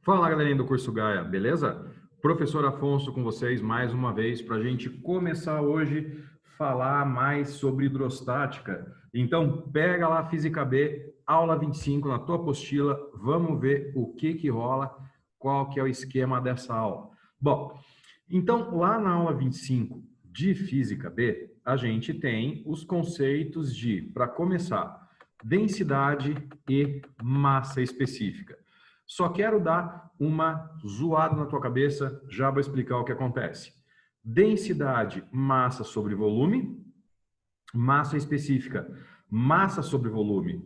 Fala, galerinha do curso Gaia, beleza? Professor Afonso com vocês mais uma vez para a gente começar hoje a falar mais sobre hidrostática. Então, pega lá a Física B, aula 25 na tua apostila, vamos ver o que rola, qual que é o esquema dessa aula. Bom, então lá na aula 25 de Física B, a gente tem os conceitos de, para começar, densidade e massa específica. Só quero dar uma zoada na tua cabeça, já vou explicar o que acontece. Densidade, massa sobre volume, massa específica, massa sobre volume.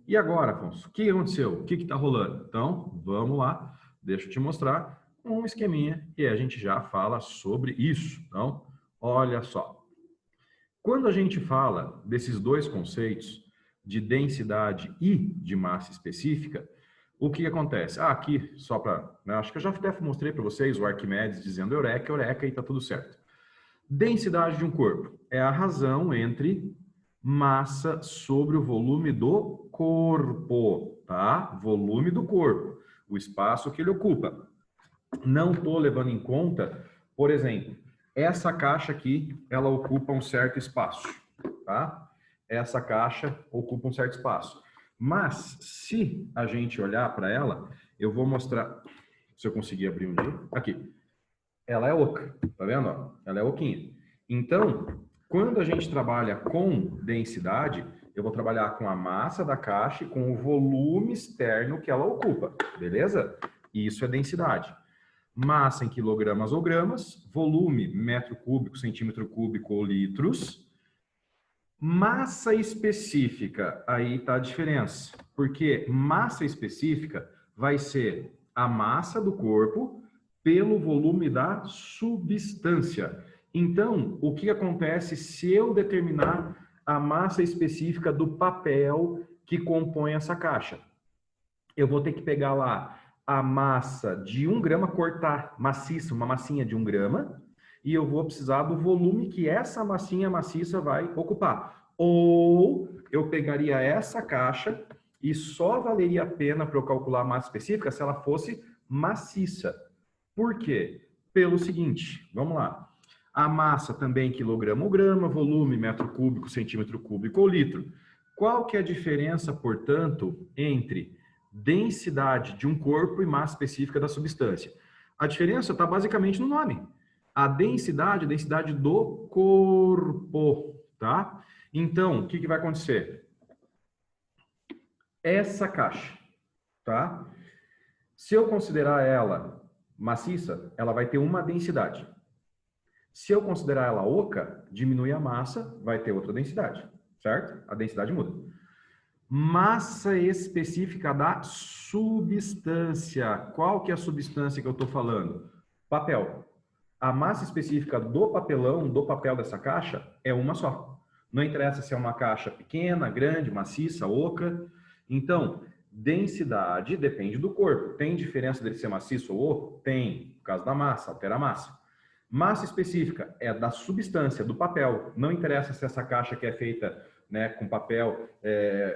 E agora, Afonso, o que aconteceu? O que está rolando? Então, vamos lá, deixa eu te mostrar um esqueminha e a gente já fala sobre isso. Então, olha só. Quando a gente fala desses dois conceitos, de densidade e de massa específica, o que acontece? Aqui, só para... acho que eu já até mostrei para vocês o Arquimedes dizendo eureka, eureka e está tudo certo. Densidade de um corpo é a razão entre massa sobre o volume do corpo, tá? Volume do corpo, o espaço que ele ocupa. Não estou levando em conta, por exemplo, essa caixa aqui, ela ocupa um certo espaço, tá? Essa caixa ocupa um certo espaço. Mas, se a gente olhar para ela, eu vou mostrar, se eu conseguir abrir um dia, aqui. Ela é oca, tá vendo? Ela é oquinha. Então, quando a gente trabalha com densidade, eu vou trabalhar com a massa da caixa e com o volume externo que ela ocupa, beleza? Isso é densidade. Massa em quilogramas ou gramas, volume, metro cúbico, centímetro cúbico ou litros. Massa específica, aí está a diferença, porque massa específica vai ser a massa do corpo pelo volume da substância. Então, o que acontece se eu determinar a massa específica do papel que compõe essa caixa? Eu vou ter que pegar lá a massa de 1 grama, cortar maciça, uma massinha de 1 grama, e eu vou precisar do volume que essa massinha maciça vai ocupar. Ou eu pegaria essa caixa e só valeria a pena para eu calcular a massa específica se ela fosse maciça. Por quê? Pelo seguinte, vamos lá. A massa também quilograma ou grama, volume metro cúbico, centímetro cúbico ou litro. Qual que é a diferença, portanto, entre densidade de um corpo e massa específica da substância? A diferença está basicamente no nome. A densidade do corpo, tá? Então, o que vai acontecer? Essa caixa, tá? Se eu considerar ela maciça, ela vai ter uma densidade. Se eu considerar ela oca, diminui a massa, vai ter outra densidade, certo? A densidade muda. Massa específica da substância. Qual que é a substância que eu estou falando? Papel. A massa específica do papelão, do papel dessa caixa, é uma só. Não interessa se é uma caixa pequena, grande, maciça, oca. Então, densidade depende do corpo. Tem diferença dele ser maciço ou oco? Tem. No caso da massa, altera a massa. Massa específica é da substância, do papel. Não interessa se essa caixa que é feita, né, com papel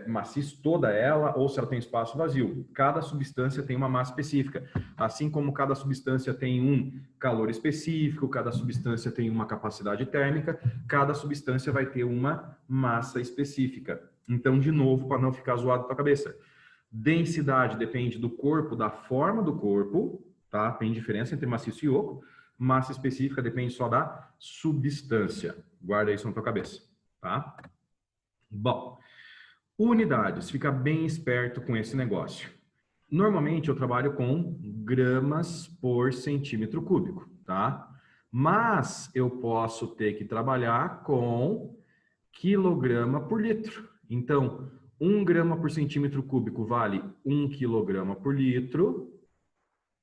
maciço, toda ela, ou se ela tem espaço vazio. Cada substância tem uma massa específica. Assim como cada substância tem um calor específico, cada substância tem uma capacidade térmica, cada substância vai ter uma massa específica. Então, de novo, para não ficar zoado na tua cabeça. Densidade depende do corpo, da forma do corpo, tá? Tem diferença entre maciço e oco. Massa específica depende só da substância. Guarda isso na tua cabeça, tá? Bom, unidades. Fica bem esperto com esse negócio. Normalmente eu trabalho com gramas por centímetro cúbico, tá? Mas eu posso ter que trabalhar com quilograma por litro. Então, 1 grama por centímetro cúbico vale 1 quilograma por litro,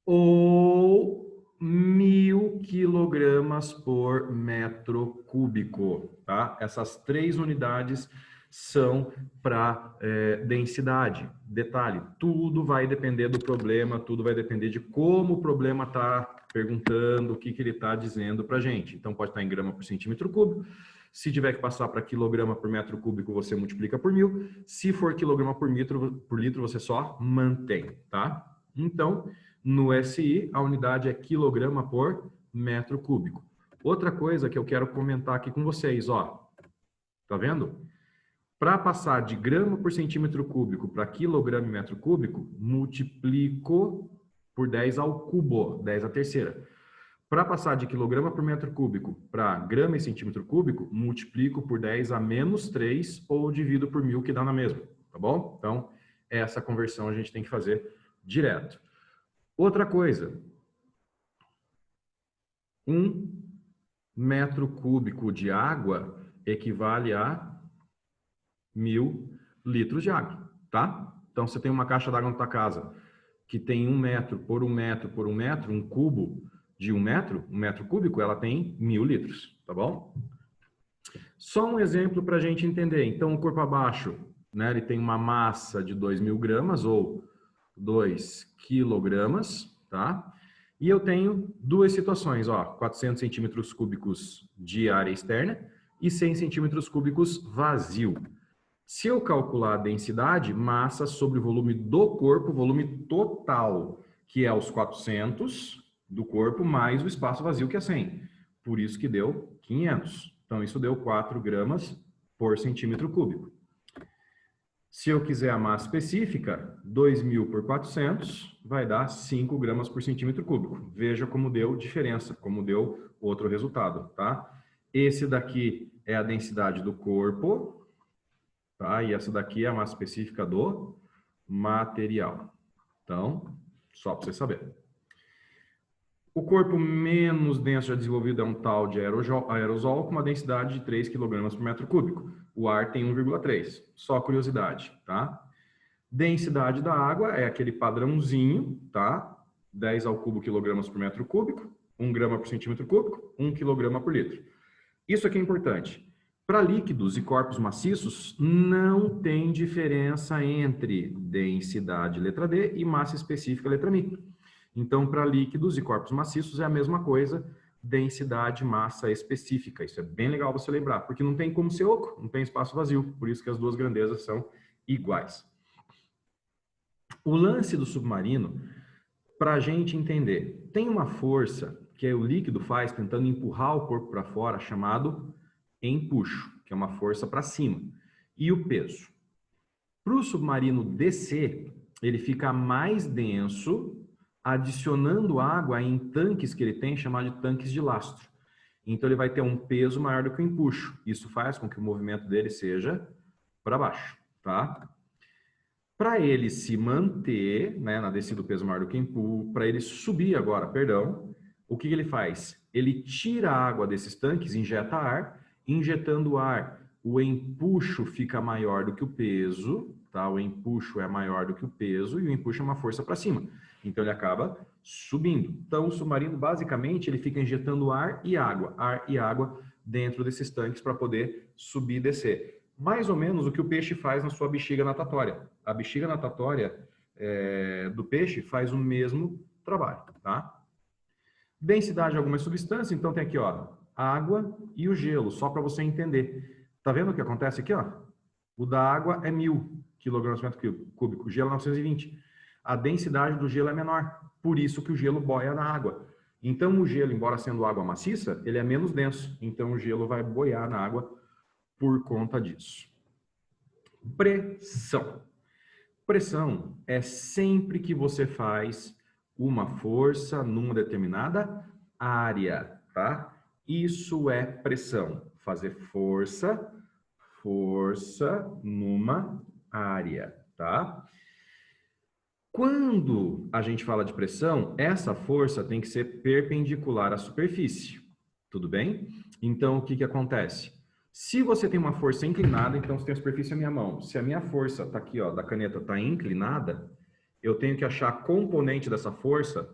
ou 1000 quilogramas por metro cúbico, tá? Essas 3 unidades são para densidade. Detalhe, tudo vai depender do problema, tudo vai depender de como o problema está perguntando, o que ele está dizendo para a gente. Então, pode estar em grama por centímetro cúbico. Se tiver que passar para quilograma por metro cúbico, você multiplica por 1000. Se for quilograma por litro, você só mantém, tá? Então, No SI, a unidade é quilograma por metro cúbico. Outra coisa que eu quero comentar aqui com vocês, ó. Tá vendo? Para passar de grama por centímetro cúbico para quilograma e metro cúbico, multiplico por 10 ao cubo, 10 à terceira. Para passar de quilograma por metro cúbico para grama e centímetro cúbico, multiplico por 10 a menos 3 ou divido por 1000, que dá na mesma, tá bom? Então, essa conversão a gente tem que fazer direto. Outra coisa, 1 metro cúbico de água equivale a 1000 litros de água, tá? Então, você tem uma caixa d'água na tua casa que tem 1 metro por 1 metro por 1 metro, um cubo de 1 metro cúbico, ela tem 1000 litros, tá bom? Só um exemplo para a gente entender. Então, o corpo abaixo, né, ele tem uma massa de 2.000 gramas ou 2 quilogramas, tá? E eu tenho duas situações, ó, 400 centímetros cúbicos de área externa e 100 centímetros cúbicos vazio. Se eu calcular a densidade, massa sobre o volume do corpo, volume total, que é os 400 do corpo, mais o espaço vazio, que é 100. Por isso que deu 500. Então, isso deu 4 gramas por centímetro cúbico. Se eu quiser a massa específica, 2.000 por 400 vai dar 5 gramas por centímetro cúbico. Veja como deu diferença, como deu outro resultado, tá? Esse daqui é a densidade do corpo, tá? E essa daqui é a massa específica do material. Então, só para você saber. O corpo menos denso já desenvolvido é um tal de aerosol com uma densidade de 3 kg por metro cúbico. O ar tem 1,3. Só curiosidade, tá? Densidade da água é aquele padrãozinho, tá? 10 ao cubo quilogramas por metro cúbico, 1 grama por centímetro cúbico, 1 quilograma por litro. Isso aqui é importante. Para líquidos e corpos maciços, não tem diferença entre densidade, letra D, e massa específica, letra Mi. Então, para líquidos e corpos maciços é a mesma coisa, densidade, massa específica. Isso é bem legal você lembrar, porque não tem como ser oco, não tem espaço vazio, por isso que as duas grandezas são iguais. O lance do submarino, para a gente entender, tem uma força que o líquido faz tentando empurrar o corpo para fora, chamado empuxo, que é uma força para cima. E o peso? Para o submarino descer, ele fica mais denso, adicionando água em tanques que ele tem, chamados de tanques de lastro. Então, ele vai ter um peso maior do que o empuxo. Isso faz com que o movimento dele seja para baixo, tá? Para ele se manter, né, na descida do peso maior do que o empuxo, para ele subir agora, perdão, o que ele faz? Ele tira a água desses tanques, injeta ar, injetando ar, o empuxo fica maior do que o peso, tá? O empuxo é maior do que o peso e o empuxo é uma força para cima. Então, ele acaba subindo. Então, o submarino, basicamente, ele fica injetando ar e água dentro desses tanques para poder subir e descer. Mais ou menos o que o peixe faz na sua bexiga natatória. A bexiga natatória do peixe faz o mesmo trabalho, tá? Densidade de algumas substâncias, então tem aqui, ó, água e o gelo, só para você entender. Tá vendo o que acontece aqui, ó? O da água é 1000 kg por metro cúbico, o gelo é 920. A densidade do gelo é menor, por isso que o gelo boia na água. Então, o gelo, embora sendo água maciça, ele é menos denso. Então, o gelo vai boiar na água por conta disso. Pressão. Pressão é sempre que você faz uma força numa determinada área, tá? Isso é pressão. Fazer força numa área, tá? Quando a gente fala de pressão, essa força tem que ser perpendicular à superfície, tudo bem? Então, o que acontece? Se você tem uma força inclinada, então você tem a superfície na minha mão. Se a minha força está aqui, ó, da caneta está inclinada, eu tenho que achar a componente dessa força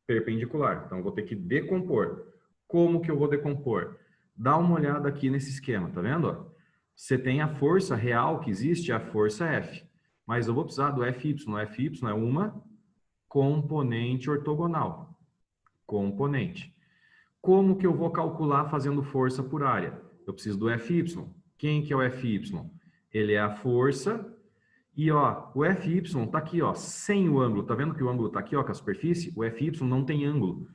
perpendicular. Então, eu vou ter que decompor. Como que eu vou decompor? Dá uma olhada aqui nesse esquema, tá vendo? Você tem a força real que existe, a força F. Mas eu vou precisar do Fy. Fy é uma componente ortogonal. Componente. Como que eu vou calcular fazendo força por área? Eu preciso do Fy. Quem que é o Fy? Ele é a força E, ó, o FY tá aqui, ó, sem o ângulo. Tá vendo que o ângulo tá aqui, ó, com a superfície? O FY não tem ângulo.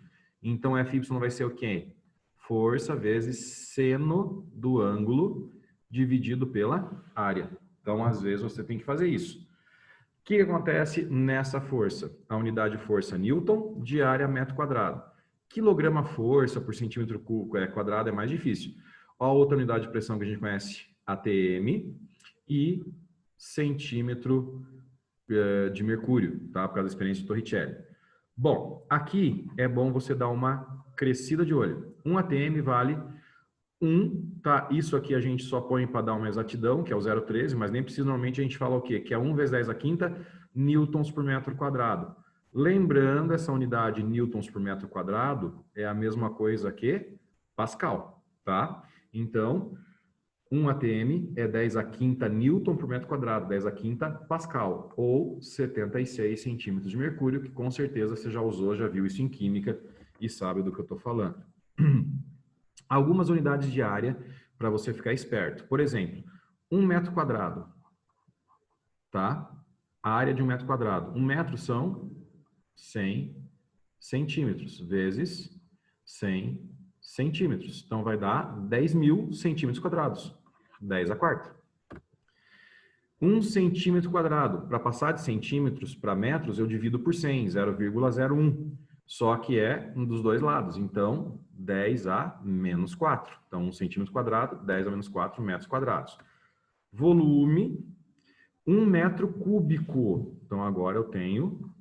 Então, o FY vai ser o quê? Força vezes seno do ângulo dividido pela área. Então, às vezes, você tem que fazer isso. O que acontece nessa força? A unidade de força Newton, de área metro quadrado. Quilograma força por centímetro quadrado é mais difícil. Ó, a outra unidade de pressão que a gente conhece, ATM, e centímetro de mercúrio, tá? Por causa da experiência de Torricelli. Bom, aqui é bom você dar uma crescida de olho. Um ATM vale 1, tá? Isso aqui a gente só põe para dar uma exatidão, que é o 0,13, mas nem precisa, normalmente a gente fala o quê? Que é 1 vezes 10 a quinta newtons por metro quadrado. Lembrando, essa unidade newtons por metro quadrado é a mesma coisa que Pascal, tá? Então, 1 ATM é 10 a quinta newton por metro quadrado, 10 a quinta Pascal, ou 76 centímetros de mercúrio, que com certeza você já usou, já viu isso em química e sabe do que eu estou falando. Algumas unidades de área para você ficar esperto. Por exemplo, 1 metro quadrado, tá? A área de 1 metro quadrado. 1 metro são 100 centímetros, vezes 100 centímetros. Então, vai dar 10.000 centímetros quadrados. 10 a quarta. 1 centímetro quadrado. Para passar de centímetros para metros, eu divido por 100, 0,01. Só que é um dos dois lados. Então, 10 a menos 4. Então, 1 centímetro quadrado, 10 a menos 4 metros quadrados. Volume, 1 metro cúbico. Então, agora eu tenho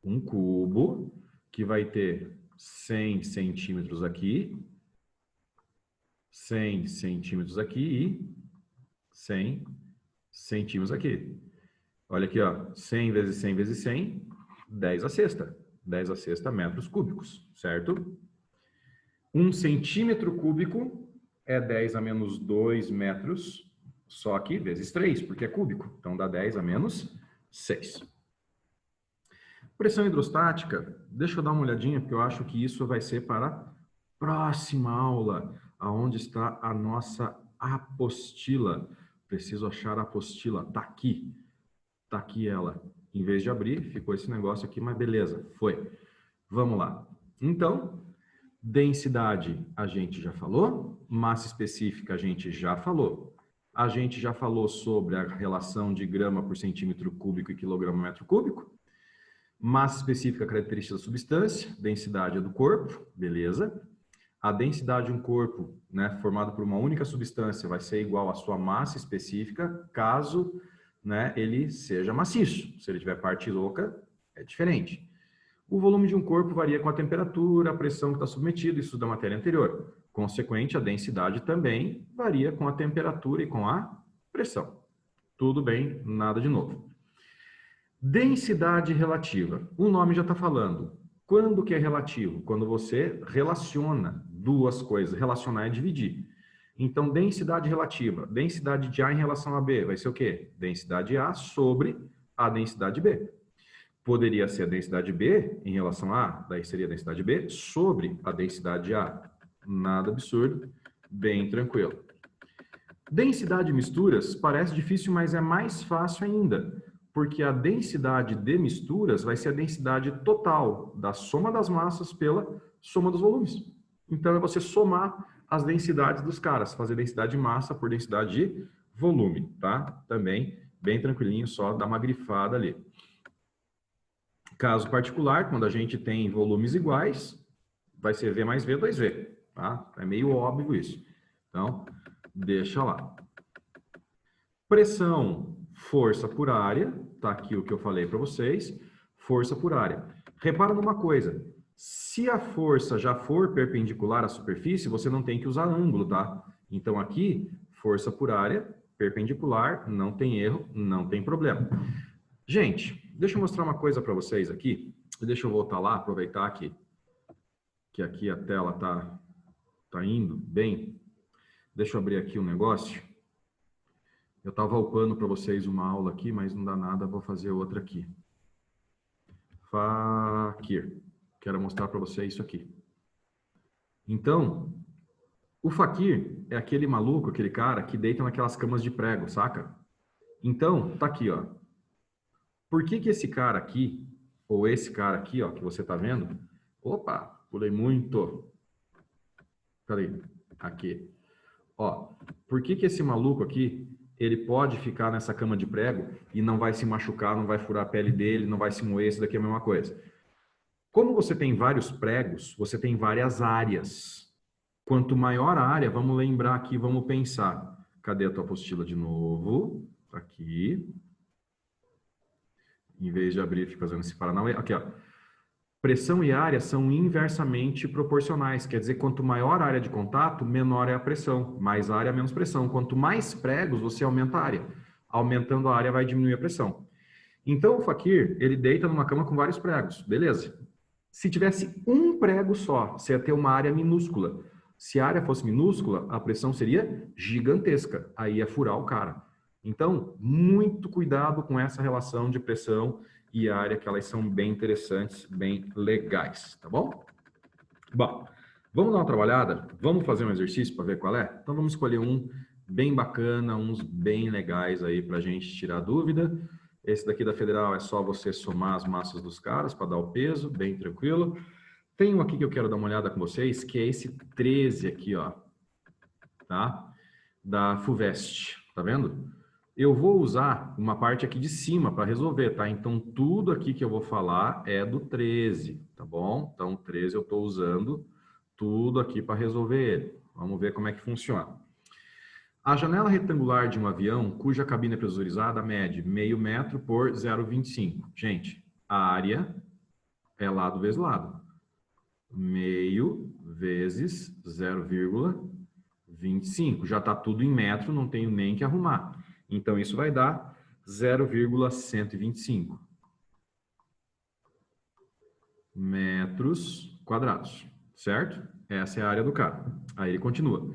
um cubo, que vai ter 100 centímetros aqui, 100 centímetros aqui e 100 centímetros aqui. Olha aqui, ó, 100 vezes 100 vezes 100, 10 a sexta. 10 a sexta metros cúbicos, certo? 1 centímetro cúbico é 10 a menos 2 metros, só que vezes 3, porque é cúbico. Então, dá 10 a menos 6. Pressão hidrostática, deixa eu dar uma olhadinha, porque eu acho que isso vai ser para a próxima aula, aonde está a nossa apostila. Preciso achar a apostila. Tá aqui. Tá aqui ela. Em vez de abrir, ficou esse negócio aqui, mas beleza, foi. Vamos lá. Então, densidade a gente já falou, massa específica a gente já falou. A gente já falou sobre a relação de grama por centímetro cúbico e quilograma metro cúbico. Massa específica, característica da substância, densidade é do corpo, beleza. A densidade de um corpo, né, formado por uma única substância, vai ser igual à sua massa específica, caso, né, ele seja maciço. Se ele tiver parte louca, é diferente. O volume de um corpo varia com a temperatura, a pressão que está submetido, isso da matéria anterior. Consequente, a densidade também varia com a temperatura e com a pressão. Tudo bem, nada de novo. Densidade relativa. O nome já está falando. Quando que é relativo? Quando você relaciona duas coisas. Relacionar é dividir. Então, densidade relativa. Densidade de A em relação a B vai ser o quê? Densidade A sobre a densidade B. Poderia ser a densidade B em relação a A, daí seria a densidade B sobre a densidade A. Nada absurdo, bem tranquilo. Densidade de misturas parece difícil, mas é mais fácil ainda, porque a densidade de misturas vai ser a densidade total da soma das massas pela soma dos volumes. Então, é você somar as densidades dos caras, fazer densidade de massa por densidade de volume, tá? Também bem tranquilinho, só dar uma grifada ali. Caso particular, quando a gente tem volumes iguais, vai ser V mais V, 2V, tá? É meio óbvio isso. Então, deixa lá. Pressão, força por área, tá aqui o que eu falei para vocês, força por área. Repara numa coisa, se a força já for perpendicular à superfície, você não tem que usar ângulo, tá? Então aqui, força por área, perpendicular, não tem erro, não tem problema. Gente, deixa eu mostrar uma coisa para vocês aqui, deixa eu voltar lá, aproveitar aqui, que aqui a tela tá indo bem. Deixa eu abrir aqui um negócio. Eu estava upando para vocês uma aula aqui, mas não dá nada, vou fazer outra aqui. Fakir. Quero mostrar para vocês isso aqui. Então, o Fakir é aquele maluco, aquele cara que deita naquelas camas de prego, saca? Então, tá aqui, ó. Por que que esse cara aqui, ou esse cara aqui, ó, que você tá vendo? Opa, pulei muito. Peraí, aqui. Ó, por que que esse maluco aqui, ele pode ficar nessa cama de prego e não vai se machucar, não vai furar a pele dele, não vai se moer, isso daqui é a mesma coisa. Como você tem vários pregos, você tem várias áreas. Quanto maior a área, vamos lembrar aqui, vamos pensar. Cadê a tua apostila de novo? Aqui. Em vez de abrir e ficar fazendo esse paranauê. Aqui, ó. Pressão e área são inversamente proporcionais. Quer dizer, quanto maior a área de contato, menor é a pressão. Mais área, menos pressão. Quanto mais pregos, você aumenta a área. Aumentando a área, vai diminuir a pressão. Então, o Fakir, ele deita numa cama com vários pregos. Beleza. Se tivesse um prego só, você ia ter uma área minúscula. Se a área fosse minúscula, a pressão seria gigantesca. Aí ia furar o cara. Então, muito cuidado com essa relação de pressão e área, que elas são bem interessantes, bem legais, tá bom? Bom, vamos dar uma trabalhada? Vamos fazer um exercício para ver qual é? Então, vamos escolher um bem bacana, uns bem legais aí para a gente tirar dúvida. Esse daqui da Federal é só você somar as massas dos caras para dar o peso, bem tranquilo. Tem um aqui que eu quero dar uma olhada com vocês, que é esse 13 aqui, ó, tá? Da FUVEST, tá vendo? Eu vou usar uma parte aqui de cima para resolver, tá? Então, tudo aqui que eu vou falar é do 13, tá bom? Então, 13 eu estou usando tudo aqui para resolver ele. Vamos ver como é que funciona. A janela retangular de um avião, cuja cabine é pressurizada, mede meio metro por 0,25. Gente, a área é lado vezes lado. Meio vezes 0,25. Já está tudo em metro, não tenho nem que arrumar. Então, isso vai dar 0,125 metros quadrados, certo? Essa é a área do carro. Aí ele continua.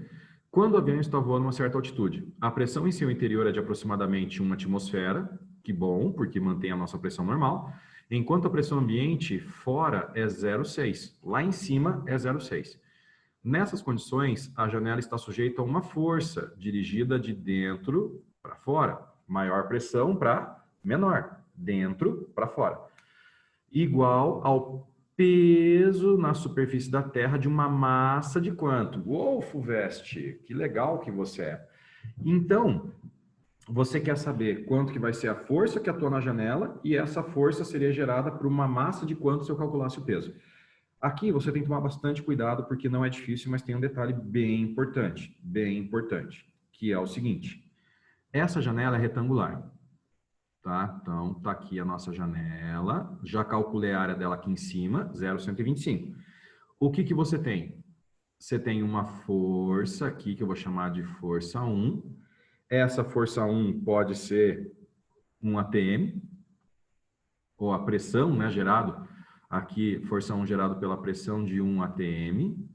Quando o avião está voando a uma certa altitude, a pressão em seu interior é de aproximadamente 1 atmosfera, que bom, porque mantém a nossa pressão normal, enquanto a pressão ambiente fora é 0,6. Lá em cima é 0,6. Nessas condições, a janela está sujeita a uma força dirigida de dentro para fora. Maior pressão para menor, dentro para fora. Igual ao peso na superfície da Terra de uma massa de quanto? Uou, FUVEST, que legal que você é. Então, você quer saber quanto que vai ser a força que atua na janela e essa força seria gerada por uma massa de quanto se eu calculasse o peso. Aqui você tem que tomar bastante cuidado porque não é difícil, mas tem um detalhe bem importante, que é o seguinte. Essa janela é retangular, tá? Então, tá aqui a nossa janela, já calculei a área dela aqui em cima, 0,125. O que que você tem? Você tem uma força aqui, que eu vou chamar de força 1. Essa força 1 pode ser um ATM, ou a pressão, né, gerado, aqui, força 1 gerado pela pressão de um ATM.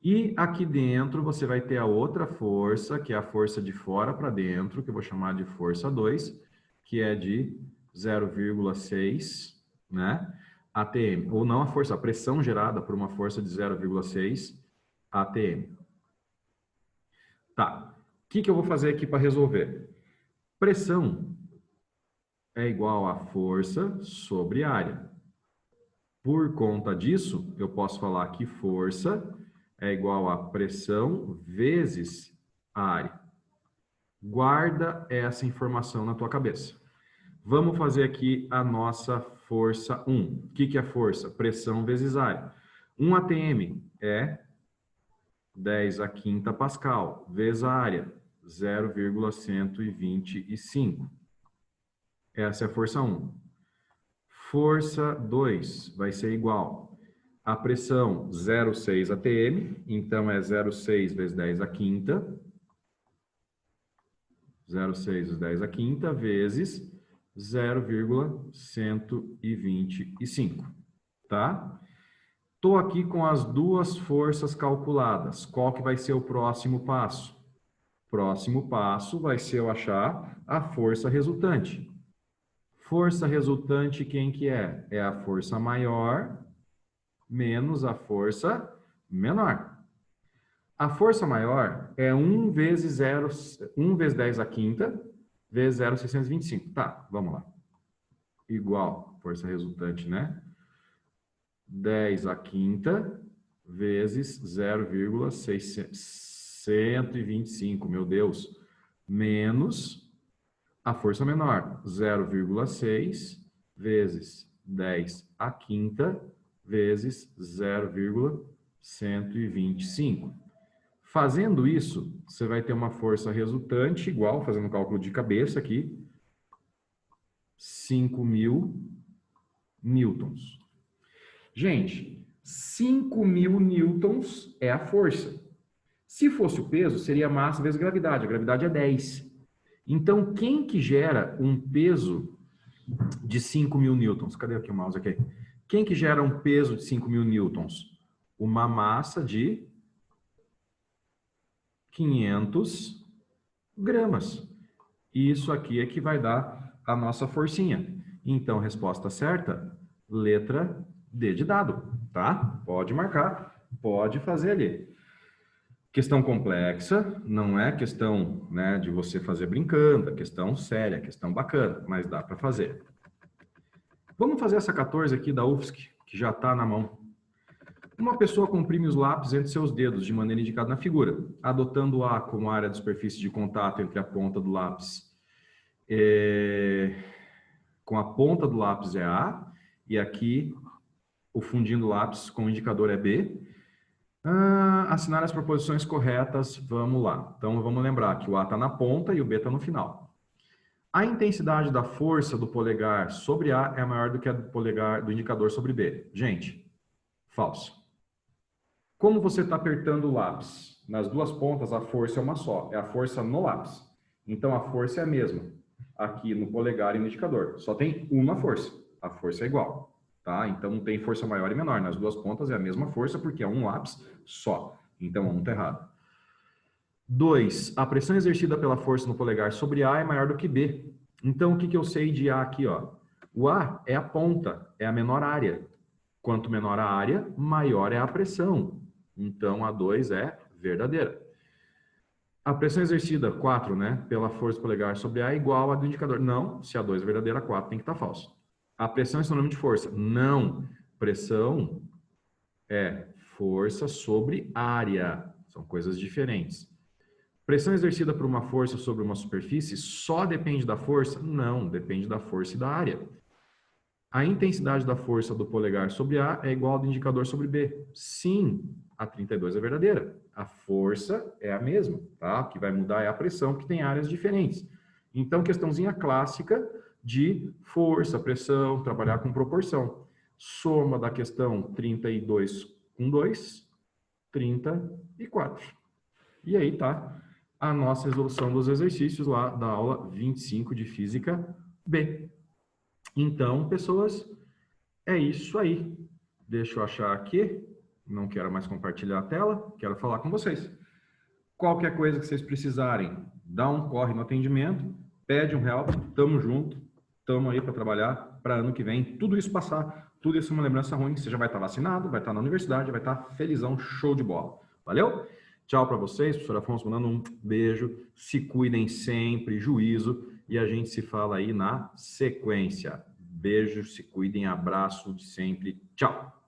E aqui dentro você vai ter a outra força, que é a força de fora para dentro, que eu vou chamar de força 2, que é de 0,6, né, ATM. Ou não a força, a pressão gerada por uma força de 0,6 ATM. Tá. O que eu vou fazer aqui para resolver? Pressão é igual a força sobre área. Por conta disso, eu posso falar que força é igual a pressão vezes a área. Guarda essa informação na tua cabeça. Vamos fazer aqui a nossa força 1. O que é força? Pressão vezes área. 1 ATM é 10 a quinta pascal, vezes a área, 0,125. Essa é a força 1. Força 2 vai ser igual a pressão 0,6 atm, então é 0,6 vezes 10 a quinta, 0,6 vezes 10 a quinta, vezes 0,125, tá? Estou aqui com as duas forças calculadas. Qual que vai ser o próximo passo? Próximo passo vai ser eu achar a força resultante. Força resultante, quem que é? É a força maior menos a força menor. A força maior é 1 vezes 10 a quinta, vezes 0,625. Tá, vamos lá. Igual, força resultante, né? 10 à quinta vezes 0,625, meu Deus, menos a força menor, 0,6 vezes 10 à quinta vezes 0,125. Fazendo isso, você vai ter uma força resultante igual, fazendo o cálculo de cabeça aqui, 5.000 newtons. Gente, 5.000 newtons é a força. Se fosse o peso, seria massa vezes gravidade. A gravidade é 10. Então, quem que gera um peso de 5.000 newtons? Cadê aqui o mouse aqui? Quem que gera um peso de 5.000 newtons? Uma massa de 500 gramas. Isso aqui é que vai dar a nossa forcinha. Então, resposta certa, letra D de dado, tá? Pode marcar, pode fazer ali. Questão complexa, não é questão, né, de você fazer brincando, é questão séria, questão bacana, mas dá para fazer. Vamos fazer essa 14 aqui da UFSC, que já está na mão. Uma pessoa comprime os lápis entre seus dedos, de maneira indicada na figura, adotando A como área de superfície de contato entre a ponta do lápis com a ponta do lápis é A, e aqui o fundinho do lápis com o indicador é B. Assinar as proposições corretas, vamos lá. Então, vamos lembrar que o A está na ponta e o B está no final. A intensidade da força do polegar sobre A é maior do que a do polegar do indicador sobre B. Gente, falso. Como você está apertando o lápis? Nas duas pontas, a força é uma só. É a força no lápis. Então, a força é a mesma. Aqui no polegar e no indicador. Só tem uma força. A força é igual. Tá? Então, não tem força maior e menor. Nas duas pontas é a mesma força, porque é um lápis só. Então, 1 está errado. 2. A pressão exercida pela força no polegar sobre A é maior do que B. Então, o que eu sei de A aqui? Ó? O A é a ponta, é a menor área. Quanto menor a área, maior é a pressão. Então, a 2 é verdadeira. A pressão exercida, 4, né, pela força polegar sobre A é igual à do indicador. Não, se a 2 é verdadeira, a 4 tem que estar falso. A pressão é sinônimo de força. Não, pressão é força sobre área. São coisas diferentes. Pressão exercida por uma força sobre uma superfície só depende da força? Não, depende da força e da área. A intensidade da força do polegar sobre A é igual ao do indicador sobre B. Sim, a 32 é verdadeira. A força é a mesma, tá? O que vai mudar é a pressão, que tem áreas diferentes. Então, questãozinha clássica de força, pressão, trabalhar com proporção. Soma da questão 32 com 2, 34. E aí tá a nossa resolução dos exercícios lá da aula 25 de Física B. Então, pessoas, é isso aí. Deixa eu achar aqui. Não quero mais compartilhar a tela. Quero falar com vocês. Qualquer coisa que vocês precisarem, dá um corre no atendimento, pede um help, tamo junto, tamo aí para trabalhar para ano que vem. Tudo isso passar, tudo isso é uma lembrança ruim. Você já vai estar vacinado, vai estar na universidade, vai estar felizão, show de bola. Valeu? Tchau para vocês, professor Afonso, mandando um beijo. Se cuidem sempre, juízo, e a gente se fala aí na sequência. Beijo, se cuidem, abraço de sempre. Tchau!